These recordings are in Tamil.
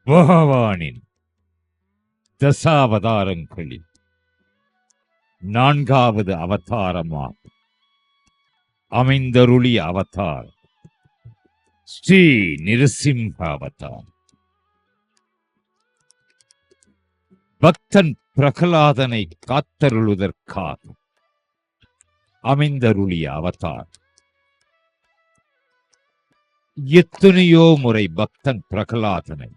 பகவானின் தசாவதாரங்களில் 4வது அவதாரமாக அமைந்தருளிய அவதார் ஸ்ரீ நிருசிம்ம அவதார். பக்தன் பிரகலாதனை காத்தருளுவதற்காக அமைந்தருளிய அவதார். எத்தனையோ முறை பக்தன் பிரகலாதனை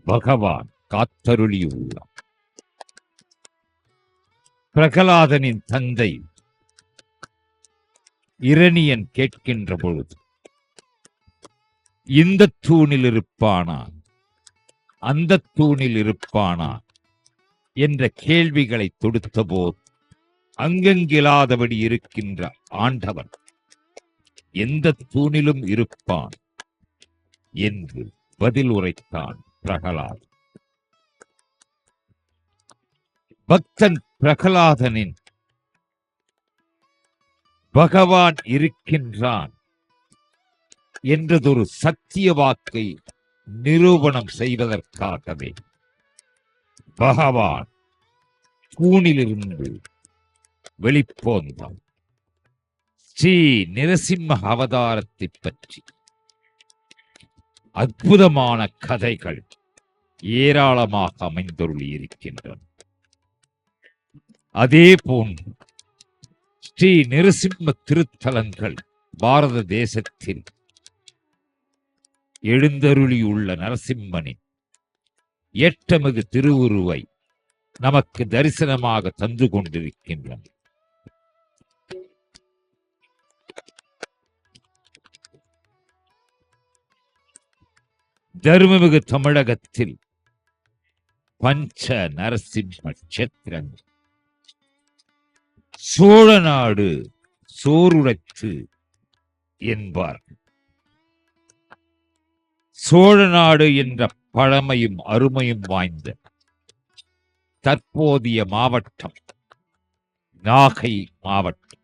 பகவான் காத்தருளியுள்ளார். பிரகலாதனின் தந்தை இரணியன் கேட்கின்ற பொழுது இந்த தூணில் இருப்பானா அந்த தூணில் இருப்பானா என்ற கேள்விகளை தொடுத்த போது அங்கெங்கிலாதபடி இருக்கின்ற ஆண்டவன் எந்த தூணிலும் இருப்பான் என்று பதில் உரைத்தான் பிரகலாதன். பக்தன் பிரகலாதனின் பகவான் இருக்கின்றான் என்றதொரு சத்திய வாக்கை நிரூபணம் செய்வதற்காகவே பகவான் தூணிலிருந்து வெளிப்போந்தான். ஸ்ரீ நிருசிம்ம அவதாரத்தை பற்றி அற்புதமான கதைகள் ஏராளமாக அமைந்தருளி இருக்கின்றன. அதே போன்று ஸ்ரீ நிருசிம்ம திருத்தலங்கள் பாரத தேசத்தில் எழுந்தருளியுள்ள நரசிம்மனின் ஏற்றமிகு திருவுருவை நமக்கு தரிசனமாக தந்து கொண்டிருக்கின்றன. தர்மமிகு தமிழகத்தில் பஞ்ச நரசிம்ம கஷேத்திரங்கள். சோழ நாடு சோறுடைத்து என்பார். சோழ நாடு என்ற பழமையும் அருமையும் வாய்ந்த தற்போதைய மாவட்டம் நாகை மாவட்டம்.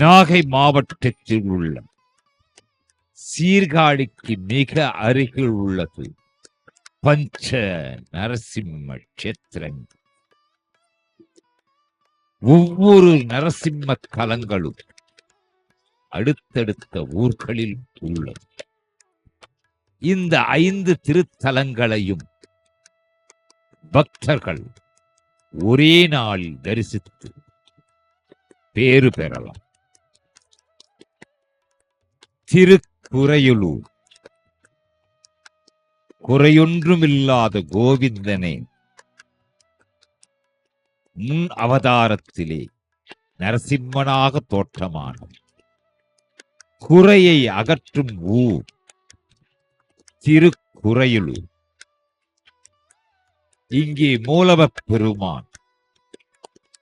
நாகை மாவட்டத்தில் உள்ள சீர்காழிக்கு மிக அருகில் உள்ளது பஞ்ச நரசிம்ம கஷேத்திரங்கள். ஒவ்வொரு நரசிம்ம தலங்களும் அடுத்தடுத்த ஊர்களில் உள்ளது. இந்த 5 திருத்தலங்களையும் பக்தர்கள் ஒரே நாளில் தரிசித்து பேறு பெறலாம். திருக்குறையுளூர். குறையொன்றுமில்லாத கோவிந்தனே முன் அவதாரத்திலே நரசிம்மனாக தோற்றமான குறையை அகற்றும் ஊர் திருக்குறையுளூர். இங்கே மூலவப் பெருமான்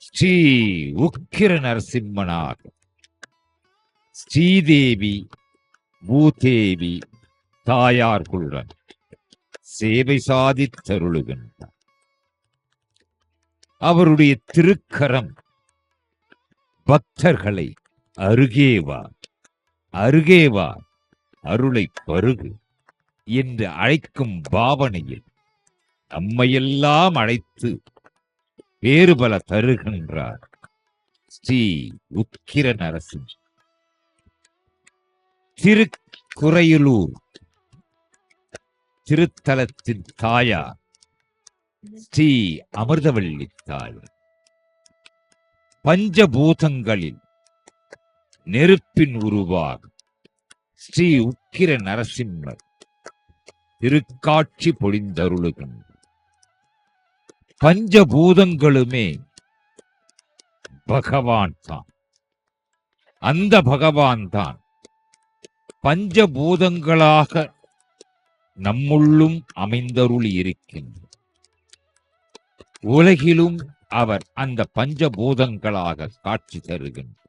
ஸ்ரீ உக்கிர நரசிம்மனாக ஸ்ரீதேவி பூதேவி தாயார்களுடன் சேவை சாதித்தருளுகின்றார். அவருடைய திருக்கரம் பக்தர்களை அருகேவார் அருகேவார் அருளை பருகு என்று அழைக்கும் பாவனையில் நம்மையெல்லாம் அழைத்து வேறு பல தருகின்றார் ஸ்ரீ உக்கிர நரசிம்ம. திருக்குறையுளூர் திருத்தலத்தின் தாயார் ஸ்ரீ அமிர்தவல்லி தாயார். பஞ்சபூதங்களில் நெருப்பின் உருவாக ஸ்ரீ உக்கிர நரசிம்மர் திருக்காட்சி பொழிந்தருளுகின்ற. பஞ்சபூதங்களுமே பகவான் தான். அந்த பகவான் தான் பஞ்சபூதங்களாக நம்முள்ளும் அமைந்தருளி இருக்கின்ற. உலகிலும் அவர் அந்த பஞ்சபூதங்களாக காட்சி தருகின்றார்.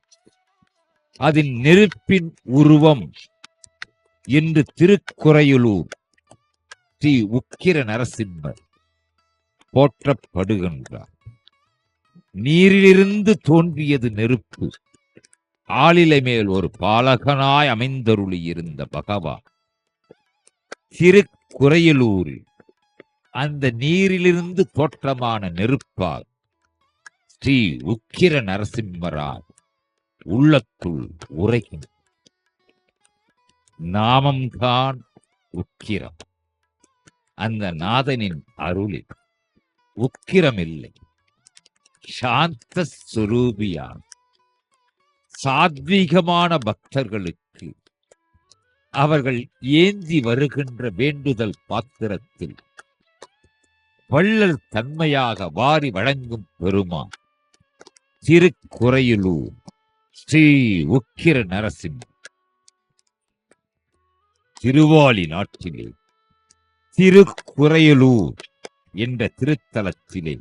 அதன் நெருப்பின் உருவம் என்று திருக்குறையுளூர் ஸ்ரீ உக்கிர நரசிம்மர் போற்றப்படுகின்றார். நீரிலிருந்து தோன்றியது நெருப்பு. ஆளிலை மேல் ஒரு பாலகனாய் அமைந்தருளி இருந்த பகவான் திருக்குறையலூரில் அந்த நீரிலிருந்து தோற்றமான நெருப்பால் ஸ்ரீ உக்கிர நரசிம்மரால் உள்ளத்துள் உரைகின்ற நாமம்தான் உக்கிரம். அந்த நாதனின் அருளில் உக்கிரமில்லை, சாந்த சுரூபியான் சாத்வீகமான பக்தர்களுக்கு அவர்கள் ஏந்தி வருகின்ற வேண்டுதல் பாத்திரத்தில் வள்ளல் தன்மையாக வாரி வழங்கும் பெருமான் திருக்குறையலூர் ஸ்ரீ உக்கிர நரசிம்மர். திருவாலி நாட்டிலே திருக்குறையலூர் என்ற திருத்தலத்திலே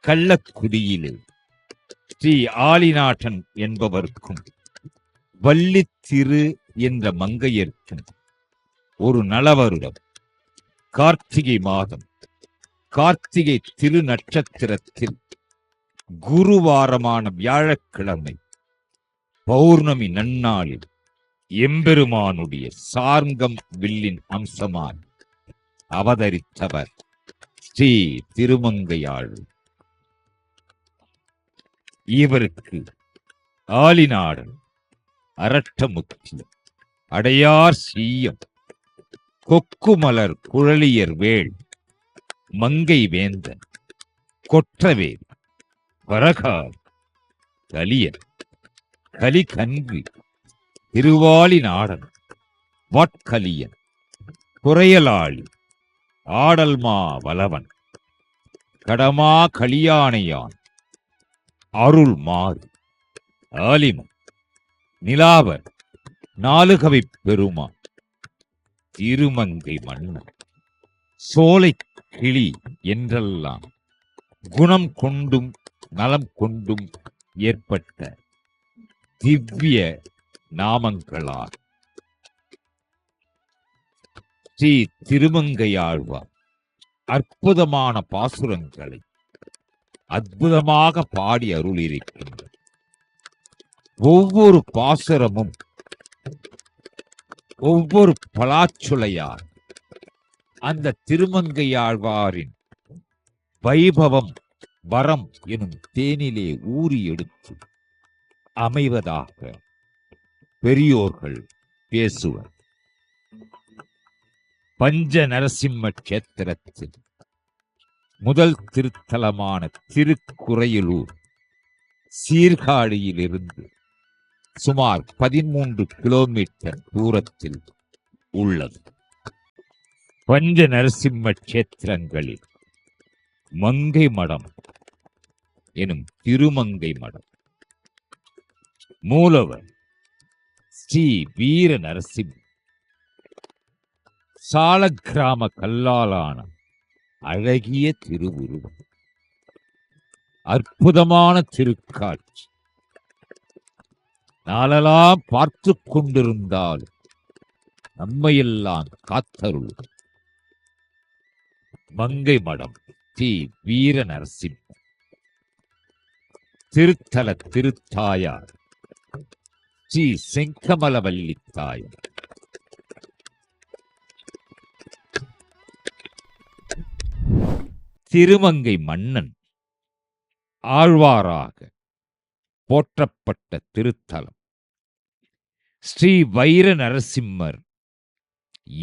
கள்ளக்குடியிலே ஸ்ரீ ஆலிநாட்டன் என்பவருக்கும் வள்ளித்திரு என்ற மங்கையர்க்கும் ஒரு நலவருடம் கார்த்திகை மாதம் கார்த்திகை திரு நட்சத்திரத்தில் குருவாரமான வியாழக்கிழமை பௌர்ணமி நன்னாளில் எம்பெருமானுடைய சார்ங்கம் வில்லின் அம்சமாய் அவதரித்தவர் ஸ்ரீ திருமங்கையாள். இவருக்கு ஆலிநாடன், அரட்டமுத்தி, அடையார் சீயம், கொக்குமலர் குழலியர் வேள், மங்கை வேந்தன், கொற்றவேல், வரகால், கலியன், கலிகன்கு, திருவாலி நாடன், வாட்கலியன், குறையலாளி, ஆடல்மா வலவன், கடமா களியானையான், அருள் மாறு, ஆலிமன், நிலாவர், நாலுகவை பெருமான், திருமங்கை மன்னன், சோலை கிளி என்றெல்லாம் குணம் கொண்டும் நலம் கொண்டும் ஏற்பட்ட திவ்ய நாமங்களார் ஸ்ரீ திருமங்கையாழ்வார் அற்புதமான பாசுரங்களை அற்புதமாக பாடி அருளியிருக்கின்றார். ஒவ்வொரு பாசுரமும் ஒவ்வொரு பலாச்சுளையார் அந்த திருமங்கையாழ்வாரின் வைபவம் வரம் எனும் தேனிலே ஊறி எடுத்து அமைவதாக பெரியோர்கள் பேசுவர். பஞ்ச நரசிம்ம கஷேத்திரத்தில் முதல் திருத்தலமான திருக்குறையலூர் சீர்காழியிலிருந்து சுமார் 13 கிலோமீட்டர் தூரத்தில் உள்ளது. பஞ்ச நரசிம்ம கஷேத்திரங்களில் மங்கை மடம் எனும் திருமங்கை மடம், மூலவர் ஸ்ரீ வீர நரசிம்ம, சாலக்கிராம கல்லாலான அழகிய திருவுருவம், அற்புதமான திருக்காட்சி, நாளெல்லாம் பார்த்து கொண்டிருந்தால் நம்மையெல்லாம் காத்தருள் மங்கை மடம் ஸ்ரீ வீர நரசிம்ம. திருத்தல திருத்தாயார் ஸ்ரீ செங்கமலவல்லி தாயார். திருமங்கை மன்னன் ஆழ்வாராக போற்றப்பட்ட திருத்தலம் ஸ்ரீ வைர நரசிம்மர்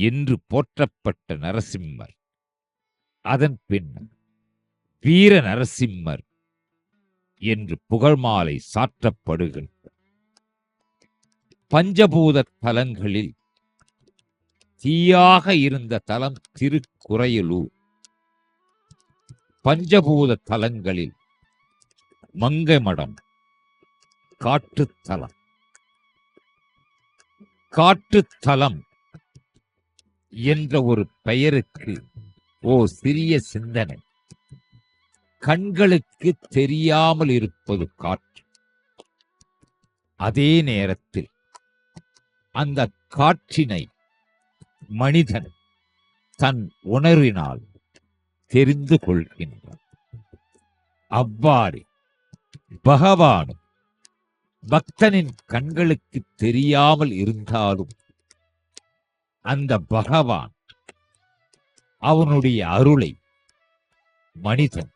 என்று போற்றப்பட்ட நரசிம்மர், அதன் பின் வீர நரசிம்மர் என்று புகழ்மாலை சாற்றப்படுகின்ற பஞ்சபூத தலங்களில் தீயாக இருந்த தலம் திருக்குறையலூர். பஞ்சபூத தலங்களில் மங்கை மடம் காட்டுத்தலம். காட்டுத்தலம் என்ற ஒரு பெயருக்கு சிறிய சிந்தனை. கண்களுக்கு தெரியாமல் இருப்பது காற்று. அதே நேரத்தில் அந்த காற்றினை மனிதன் தன் உணர்வினால் தெரிந்து கொள்கின்றான். அவ்வாறு பகவானும் பக்தனின் கண்களுக்கு தெரியாமல் இருந்தாலும் அந்த பகவான் அவனுடைய அருளை மனிதன்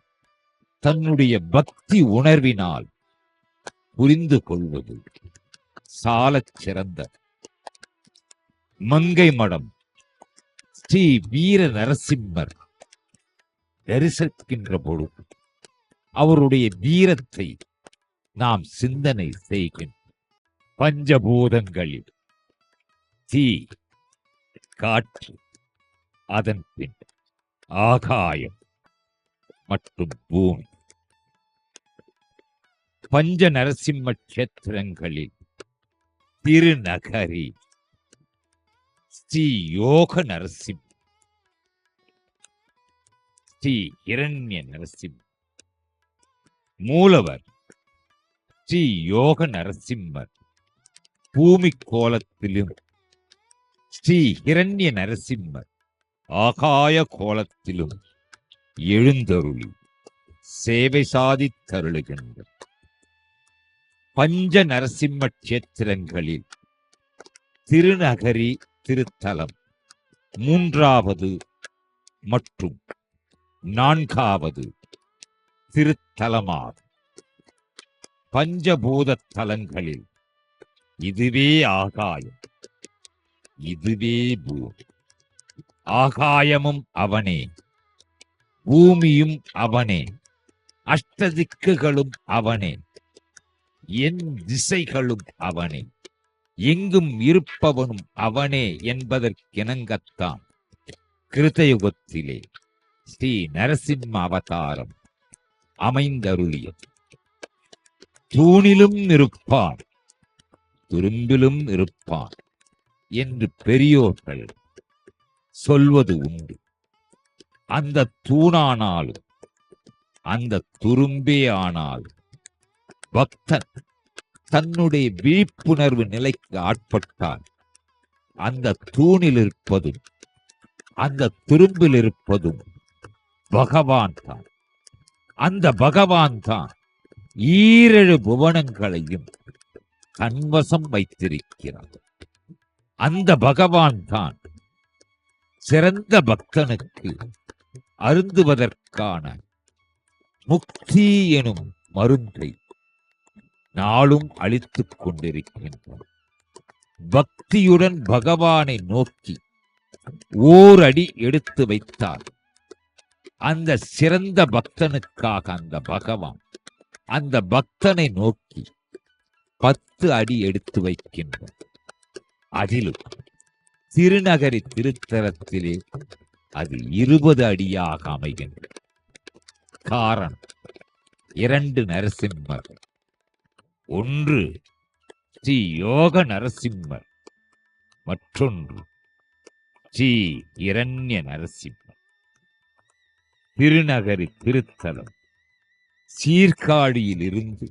தன்னுடைய பக்தி உணர்வினால் புரிந்து கொள்வது சாலச் சிறந்த மங்கை மடம் ஸ்ரீ வீர நரசிம்மர் தரிசிக்கின்ற பொழுது அவருடைய வீரத்தை நாம் சிந்தனை செய்கின்ற பஞ்சபூதங்களில் தீ, காற்று, அதன் பின் ஆகாயம் மற்றும் பூமி. பஞ்ச நரசிம்ம கஷேத்திரங்களில் திருநகரி ஸ்ரீ யோக நரசிம்ம, ஸ்ரீ இரண்ய நரசிம்ம, மூலவர் ஸ்ரீ யோக நரசிம்மர் பூமி கோலத்திலும் ஸ்ரீ இரண்ய நரசிம்மர் ஆகாய கோலத்திலும் எழுந்தருளி சேவை சாதித்தருளுகின்ற பஞ்ச நரசிம்ம கஷேத்திரங்களில் திருநகரி திருத்தலம் 3வது மற்றும் 4வது திருத்தலமாகும். பஞ்சபூத தலங்களில் இதுவே ஆகாயம், இதுவே பூமி. ஆகாயமும் அவனே, பூமியும் அவனே, அஷ்டதிக்குகளும் அவனே, என் திசைகளும் அவனே, எங்கும் இருப்பவனும் அவனே என்பதற்கிணங்கத்தான் கிருதயுகத்திலே ஸ்ரீ நரசிம்ம அவதாரம் அமைந்தருளியது. தூணிலும் இருப்பான், துரும்பிலும் இருப்பான் என்று பெரியோர்கள் சொல்வது உண்டு. அந்த தூணானாலும் அந்த துரும்பே ஆனாலும் பக்தன் தன்னுடைய விழிப்புணர்வு நிலைக்கு ஆட்பட்டால் அந்த தூணில் இருப்பதும் அந்த துரும்பில் இருப்பதும் பகவான் தான். அந்த பகவான் தான் 7 புவனங்களையும் கண்வசம் வைத்திருக்கிறார். அந்த பகவான் தான் சிறந்த பக்தனுக்கு அருந்துவதற்கான முக்தி எனும் மருந்தை நாளும் அளித்துக் கொண்டிருக்கின்றார். பக்தியுடன் பகவானை நோக்கி ஓரடி எடுத்து வைத்தார் அந்த சிறந்த பக்தனுக்காக அந்த பகவான் அந்த பக்தனை நோக்கி 10 அடி எடுத்து வைக்கின்றார். அதிலும் திருநகரி திருத்தலத்திலே அது 20 அடியாக அமைகின்றது. காரணம், 2 நரசிம்மர், ஒன்று ஸ்ரீ யோக நரசிம்மர், மற்றொன்று ஸ்ரீ இரண்ய நரசிம்மர். திருநகரி திருத்தலம் சீர்காழியில் இருந்து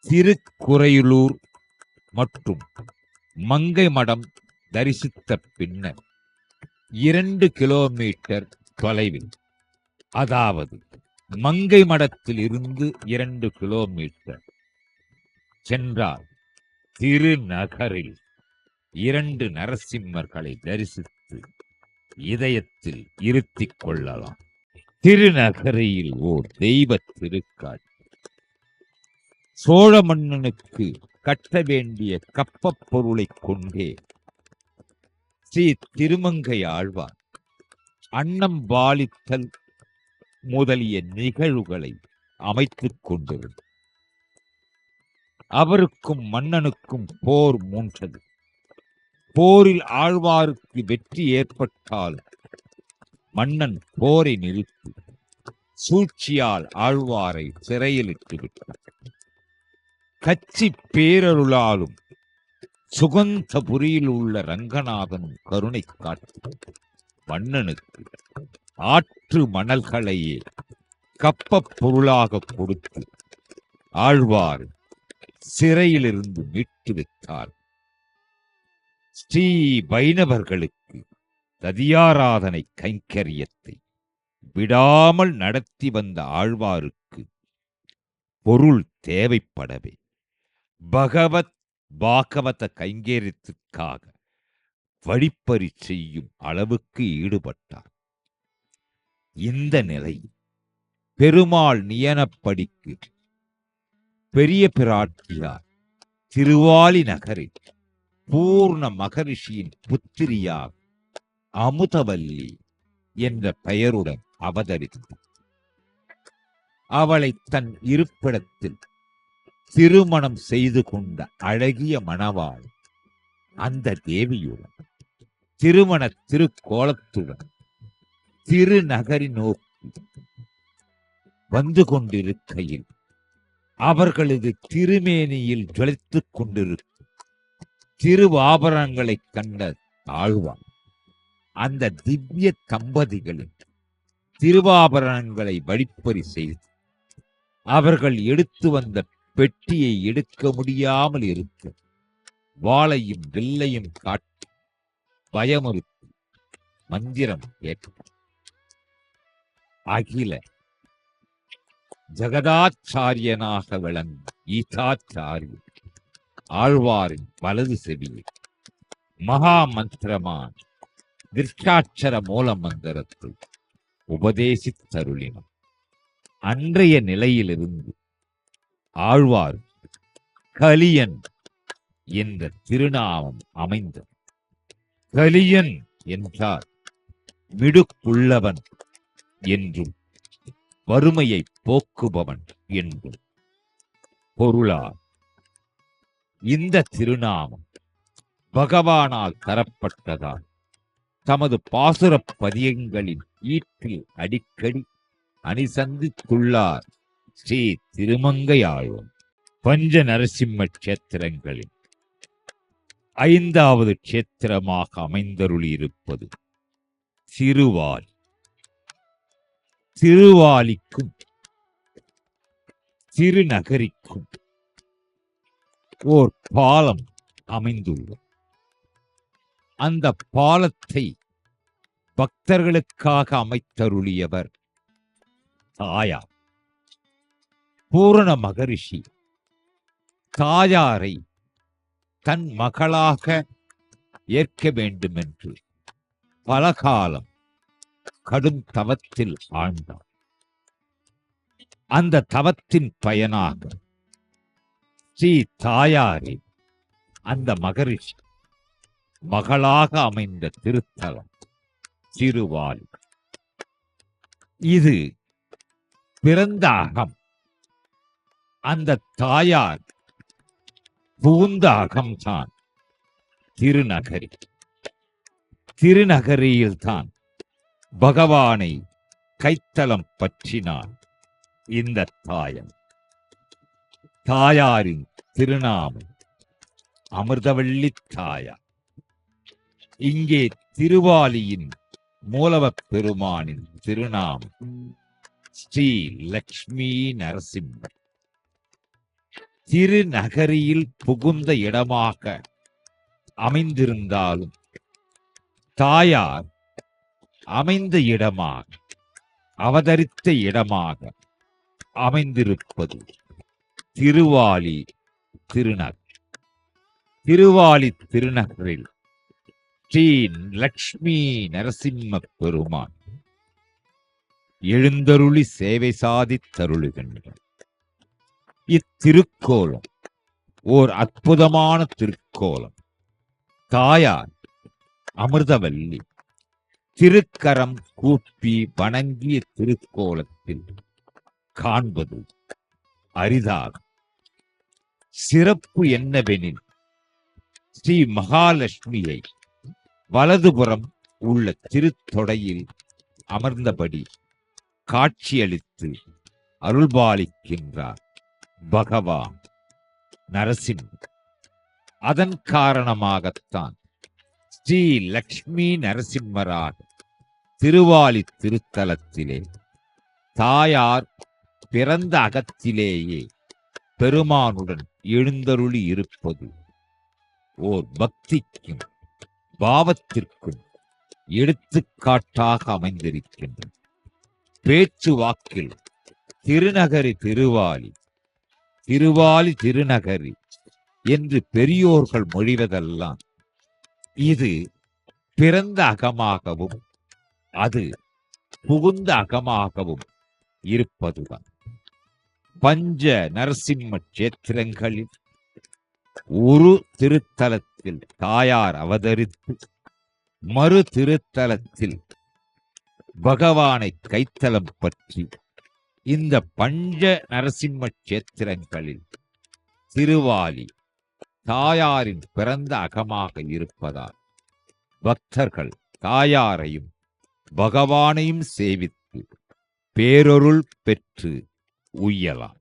திருக்குறையுலூர் மற்றும் மங்கை மடம் தரிசித்த பின்னர் 2 கிலோமீட்டர் தொலைவில், அதாவது மங்கை மடத்தில் இருந்து 2 கிலோமீட்டர் சென்றால் திருநகரில் 2 நரசிம்மர்களை தரிசித்து இதயத்தில் இருத்திக் கொள்ளலாம். திருநகரியில் ஓர் தெய்வ திருக்காட்சி. சோழ மன்னனுக்கு கட்ட வேண்டிய கப்பப் பொருளை கொண்டே ஸ்ரீ திருமங்கை ஆழ்வார் அன்னம் பாலித்தல் முதலிய நிகழ்வுகளை அமைத்துக் கொண்டிருந்தார். அவருக்கும் மன்னனுக்கும் போர் மூண்டது. போரில் ஆழ்வாருக்கு வெற்றி ஏற்பட்டால் மன்னன் போரை நிறுத்தி சூழ்ச்சியால் ஆழ்வாரை சிறையிலிட்டு விட்டார். கச்சி பேரருளாலும் சுகந்தபுரியில் உள்ள ரங்கநாதனும் கருணை காட்டி மன்னனுக்கு ஆற்று மணல்களையே கப்பப் பொருளாக கொடுத்து ஆழ்வார் சிறையிலிருந்து மீட்டு வைத்தார். ஸ்ரீ வைணவர்களுக்கு ததியாராதனை கைங்கரியத்தை விடாமல் நடத்தி வந்த ஆழ்வாருக்கு பொருள் தேவைப்படவே பகவத் பாகவத கைங்கரியத்திற்காக வழிப்பறி செய்யும் அளவுக்கு ஈடுபட்டார். இந்த நிலை பெருமாள் நியனப்படிக்கு பெரிய பிராட்டியார் திருவாலி நகரில் பூர்ண மகரிஷியின் புத்திரியாக அமுதவல்லி என்ற பெயருடன் அவதரித்தார். அவளை தன் இருப்பிடத்தில் திருமணம் செய்து கொண்ட அழகிய மணவாள் அந்த தேவியுடன் திருமண திருக்கோலத்துடன் திருநகரி நோக்கி வந்து கொண்டிருக்கையில் அவர்களது திருமேனியில் ஜொலித்துக் கொண்டிருக்கும் திருவாபரணங்களைக் கண்ட ஆழ்வார் அந்த திவ்ய தம்பதிகளின் திருவாபரணங்களை வழிப்பறி செய்து அவர்கள் எடுத்து வந்த பெட்டியை எடுக்க முடியாமல் இருக்க வாளையும் வில்லையும் காட்டி பயமுறுத்தி மந்திரம் கேட்டார். அகில ஜகதாச்சாரியனாக விளங்கும் ஈதாச்சாரியர் ஆழ்வாரின் வலது செவியில் மகா மந்திரமான திருஷ்டாட்சர மூல மந்திரத்தை உபதேசித்தருளினார். அன்றைய நிலையிலிருந்து ஆழ்வார் கலியன் என்ற திருநாமம் அமைந்தது. கலியன் என்றால் மிடுக்குள்ளவன் என்றும் வறுமையை போக்குபவன் என்றும் பொருளார். இந்த திருநாமம் பகவானால் தரப்பட்டதால் தமது பாசுரப் பதியங்களின் ஈட்டில் அடிக்கடி அணிசந்தித்துள்ளார் ஸ்ரீ திருமங்கையாழ்வார். பஞ்ச நரசிம்ம கஷேத்திரங்களில் 5வது கஷேத்திரமாக அமைந்தருளியிருப்பது திருவாலி. திருவாலிக்கும் திருநகரிக்கும் ஓர் பாலம் அமைந்துள்ளது. அந்த பாலத்தை பக்தர்களுக்காக அமைத்தருளியவர் தாயார். பூரண மகரிஷி தாயாரை தன் மகளாக ஏற்க வேண்டுமென்று பலகாலம் கடும் தவத்தில் ஆழ்ந்தார். அந்த தவத்தின் பயனாக ஸ்ரீ தாயாரே அந்த மகரிஷி மகளாக அமைந்த திருத்தலம் திருவாலி. இது பிறந்த அகம். அந்த தாயார் புகுந்த அகம்தான் திருநகரி. திருநகரியில்தான் பகவானை கைத்தலம் பற்றினார் இந்த தாயார். தாயாரின் திருநாமம் அமிர்தவள்ளி தாயார். இங்கே திருவாலியின் மூலவப் பெருமானின் திருநாமம் ஸ்ரீ லக்ஷ்மி நரசிம்மர். திருநகரியில் புகுந்த இடமாக அமைந்திருந்தாலும் தாயார் அமைந்த இடமாக அவதரித்த இடமாக அமைந்திருப்பது திருவாலி திருநகர். திருவாலி திருநகரில் ஸ்ரீ லக்ஷ்மி நரசிம்ம பெருமான் எழுந்தருளி சேவை சாதித்தருளுகின்றார். இத்திருக்கோலம் ஓர் அற்புதமான திருக்கோலம். தாயார் அமிர்தவல்லி திருக்கரம் கூப்பி வணங்கிய திருக்கோலத்தில் காண்பது அரிதாகும். சிறப்பு என்னவெனில் ஸ்ரீ மகாலட்சுமியை வலதுபுறம் உள்ள திருத்தொடையில் அமர்ந்தபடி காட்சியளித்து அருள்பாலிக்கின்றார் பகவான் நரசிம்மர். அதன் காரணமாகத்தான் ஸ்ரீ லக்ஷ்மி நரசிம்மராக திருவாலி திருத்தலத்திலே தாயார் பிறந்த அகத்திலேயே பெருமானுடன் எழுந்தருளி இருப்பது ஓர் பக்திக்கும் பாவத்திற்கும் எடுத்துக்காட்டாக அமைந்திருக்கின்றன. பேச்சு வாக்கில் திருநகரி திருவாலி, திருவாலி திருநகரி என்று பெரியோர்கள் மொழிவதெல்லாம் இது பிறந்த அகமாகவும் அது புகுந்த அகமாகவும் இருப்பதுதான். பஞ்ச நரசிம்ம கஷேத்திரங்களில் ஒரு திருத்தலத்தில் தாயார் அவதரித்து மறு திருத்தலத்தில் பகவானை கைத்தலம் பற்றி இந்த பஞ்ச நரசிம்ம கஷேத்திரங்களில் திருவாலி தாயாரின் பிறந்த அகமாக இருப்பதால் பக்தர்கள் தாயாரையும் பகவானையும் சேவித்து பேரொருள் பெற்று உய்யலாம்.